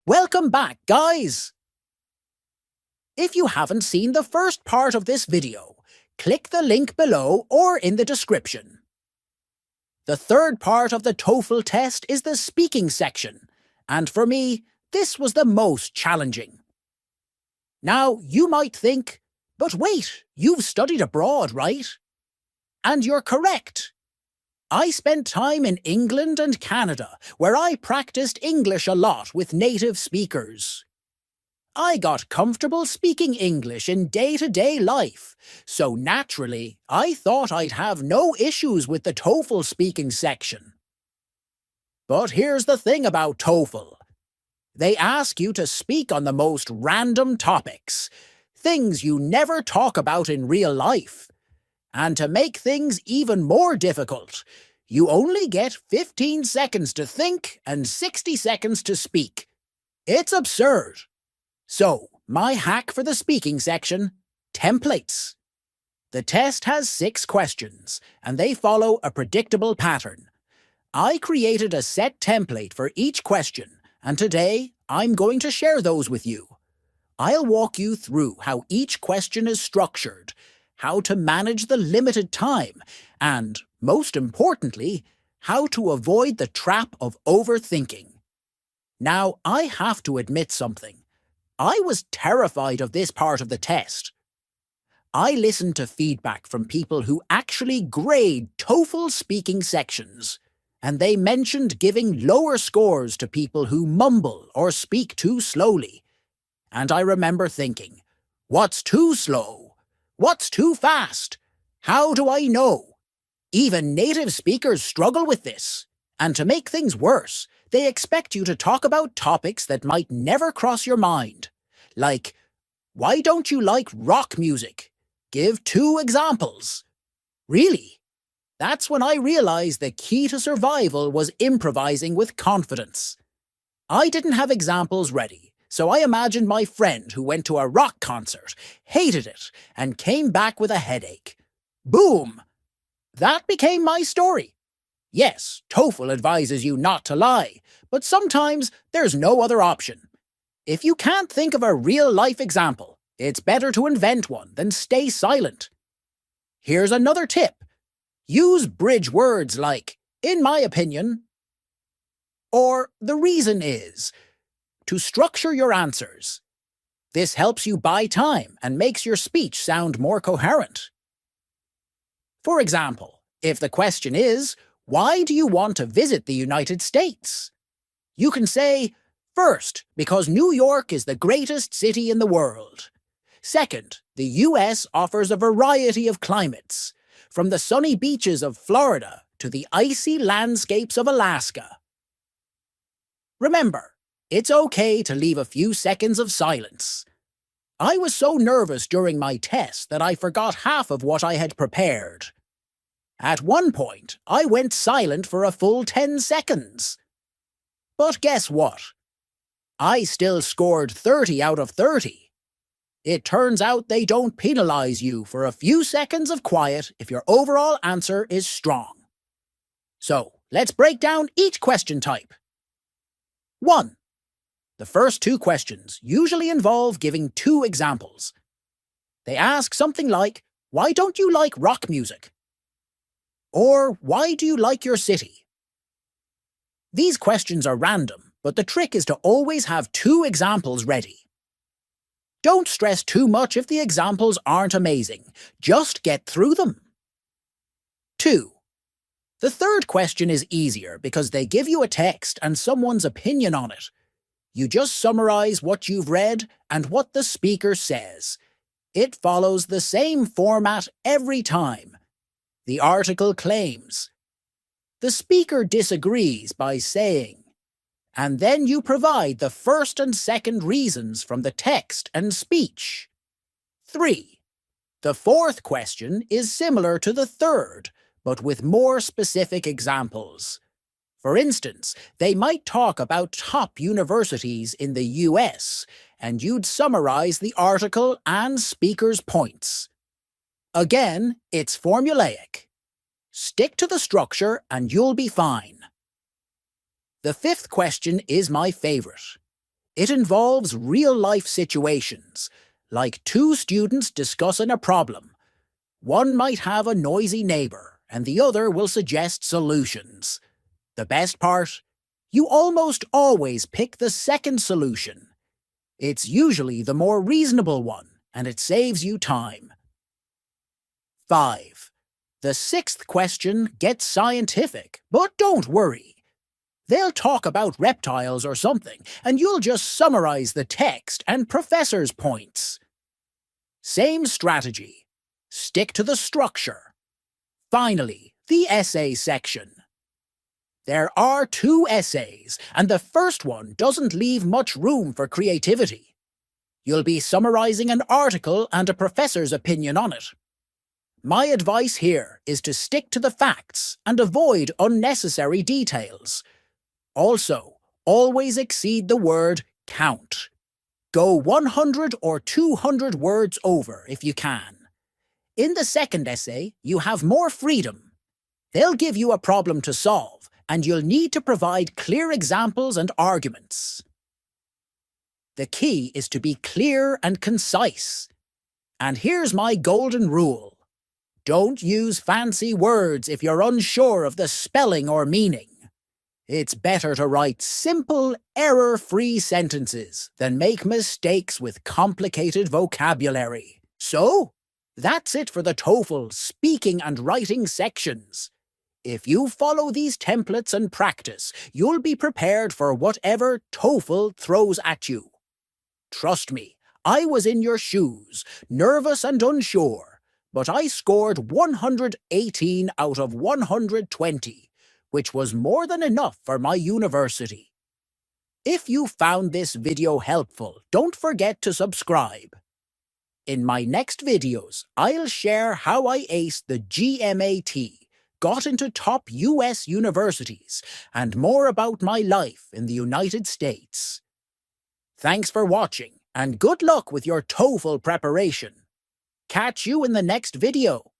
Welcome back, guys! If you haven't seen the first part of this video, click the link below or in the description. The third part of the TOEFL test is the speaking section, and for me, this was the most challenging. Now, you might think, but wait, you've studied abroad, right? And you're correct. I spent time in England and Canada, where I practiced English a lot with native speakers. I got comfortable speaking English in day-to-day life, so naturally, I thought I'd have no issues with the TOEFL speaking section. But here's the thing about TOEFL. They ask you to speak on the most random topics, things you never talk about in real life. And to make things even more difficult, you only get 15 seconds to think and 60 seconds to speak. It's absurd. So, my hack for the speaking section: templates. The test has 6 questions, and they follow a predictable pattern. I created a set template for each question, and today I'm going to share those with you. I'll walk you through how each question is structured, how to manage the limited time, and, most importantly, how to avoid the trap of overthinking. Now, I have to admit something. I was terrified of this part of the test. I listened to feedback from people who actually grade TOEFL speaking sections, and they mentioned giving lower scores to people who mumble or speak too slowly. And I remember thinking, what's too slow? What's too fast? How do I know? Even native speakers struggle with this. And to make things worse, they expect you to talk about topics that might never cross your mind. Like, why don't you like rock music? Give 2 examples. Really? That's when I realized the key to survival was improvising with confidence. I didn't have examples ready, so I imagined my friend who went to a rock concert, hated it, and came back with a headache. Boom! That became my story. Yes, TOEFL advises you not to lie, but sometimes there's no other option. If you can't think of a real-life example, it's better to invent one than stay silent. Here's another tip. Use bridge words like, in my opinion, or the reason is, to structure your answers. This helps you buy time and makes your speech sound more coherent. For example, if the question is, why do you want to visit the United States? You can say, first, because New York is the greatest city in the world. Second, the US offers a variety of climates, from the sunny beaches of Florida to the icy landscapes of Alaska. Remember, it's okay to leave a few seconds of silence. I was so nervous during my test that I forgot half of what I had prepared. At one point, I went silent for a full 10 seconds. But guess what? I still scored 30 out of 30. It turns out they don't penalize you for a few seconds of quiet if your overall answer is strong. So, let's break down each question type. 1. The first 2 questions usually involve giving 2 examples. They ask something like, why don't you like rock music? Or, why do you like your city? These questions are random, but the trick is to always have 2 examples ready. Don't stress too much if the examples aren't amazing. Just get through them. 2. The third question is easier because they give you a text and someone's opinion on it. You just summarize what you've read and what the speaker says. It follows the same format every time. The article claims. The speaker disagrees by saying. And then you provide the first and second reasons from the text and speech. 3. The fourth question is similar to the third, but with more specific examples. For instance, they might talk about top universities in the US, and you'd summarize the article and speaker's points. Again, it's formulaic. Stick to the structure and you'll be fine. The 5th question is my favorite. It involves real-life situations, like two students discussing a problem. One might have a noisy neighbour, and the other will suggest solutions. The best part? You almost always pick the second solution. It's usually the more reasonable one, and it saves you time. 5. The sixth question gets scientific, but don't worry. They'll talk about reptiles or something, and you'll just summarize the text and professor's points. Same strategy. Stick to the structure. Finally, the essay section. There are 2 essays, and the first one doesn't leave much room for creativity. You'll be summarizing an article and a professor's opinion on it. My advice here is to stick to the facts and avoid unnecessary details. Also, always exceed the word count. Go 100 or 200 words over if you can. In the second essay, you have more freedom. They'll give you a problem to solve, and you'll need to provide clear examples and arguments. The key is to be clear and concise. And here's my golden rule. Don't use fancy words if you're unsure of the spelling or meaning. It's better to write simple, error-free sentences than make mistakes with complicated vocabulary. So, that's it for the TOEFL speaking and writing sections. If you follow these templates and practice, you'll be prepared for whatever TOEFL throws at you. Trust me, I was in your shoes, nervous and unsure, but I scored 118 out of 120, which was more than enough for my university. If you found this video helpful, don't forget to subscribe. In my next videos, I'll share how I aced the GMAT, got into top US universities, and more about my life in the United States. Thanks for watching, and good luck with your TOEFL preparation. Catch you in the next video.